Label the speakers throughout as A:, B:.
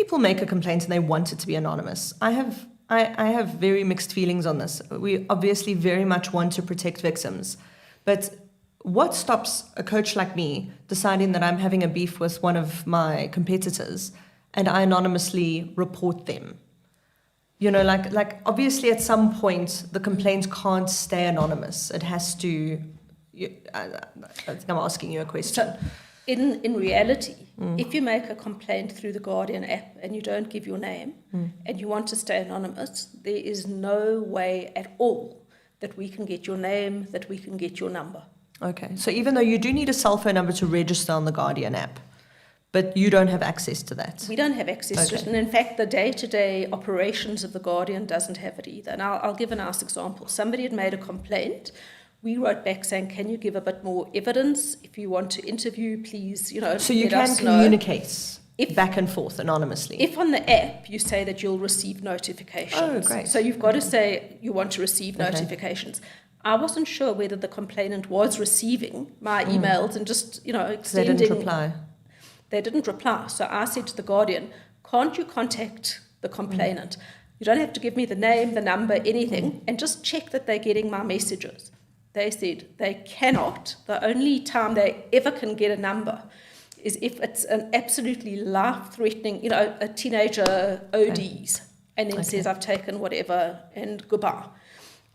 A: people make a complaint and they want it to be anonymous. I have very mixed feelings on this. We obviously very much want to protect victims, but what stops a coach like me deciding that I'm having a beef with one of my competitors and I anonymously report them? You know, like obviously at some point the complaint can't stay anonymous. It has to. I think I'm asking you a question.
B: So, in reality, if you make a complaint through the Guardian app and you don't give your name and you want to stay anonymous, there is no way at all that we can get your name, that we can get your number.
A: Okay, so even though you do need a cell phone number to register on the Guardian app, but you don't have access to that?
B: We don't have access to it. And in fact, the day-to-day operations of the Guardian doesn't have it either. And I'll give a nice example. Somebody had made a complaint. We wrote back saying, can you give a bit more evidence? If you want to interview, please,
A: So you can communicate back and forth anonymously?
B: If on the app you say that you'll receive notifications.
A: Oh, great.
B: So you've got to say you want to receive notifications. I wasn't sure whether the complainant was receiving my emails and just, extending.
A: They didn't reply.
B: They didn't reply. So I said to the Guardian, can't you contact the complainant? You don't have to give me the name, the number, anything, and just check that they're getting my messages. They said they cannot. The only time they ever can get a number is if it's an absolutely life-threatening, a teenager ODs and then says, I've taken whatever and goodbye.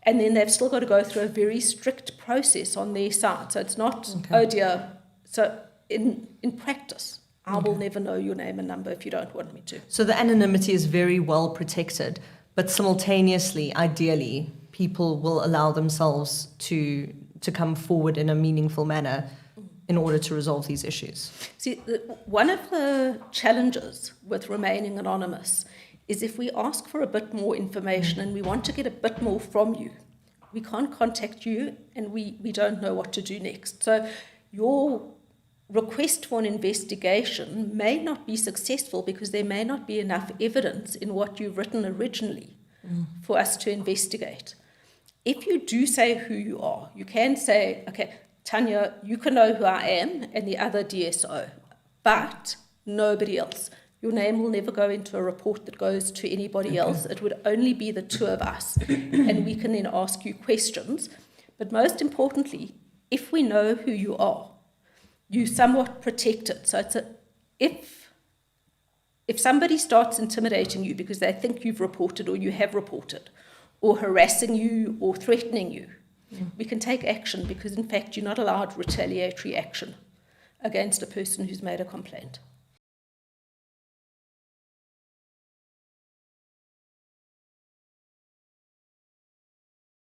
B: And then they've still got to go through a very strict process on their side. So it's not, oh dear. So in practice, I will never know your name and number if you don't want me to.
A: So the anonymity is very well protected, but simultaneously, ideally, people will allow themselves to come forward in a meaningful manner in order to resolve these issues.
B: See, one of the challenges with remaining anonymous is if we ask for a bit more information and we want to get a bit more from you, we can't contact you and we don't know what to do next. So your request for an investigation may not be successful because there may not be enough evidence in what you've written originally for us to investigate. If you do say who you are, you can say, okay, Tanya, you can know who I am and the other DSO, but nobody else. Your name will never go into a report that goes to anybody else. It would only be the two of us, and we can then ask you questions. But most importantly, if we know who you are, you somewhat protect it. So if somebody starts intimidating you because they think you've reported or you have reported, or harassing you or threatening you, we can take action because, in fact, you're not allowed retaliatory action against a person who's made a complaint.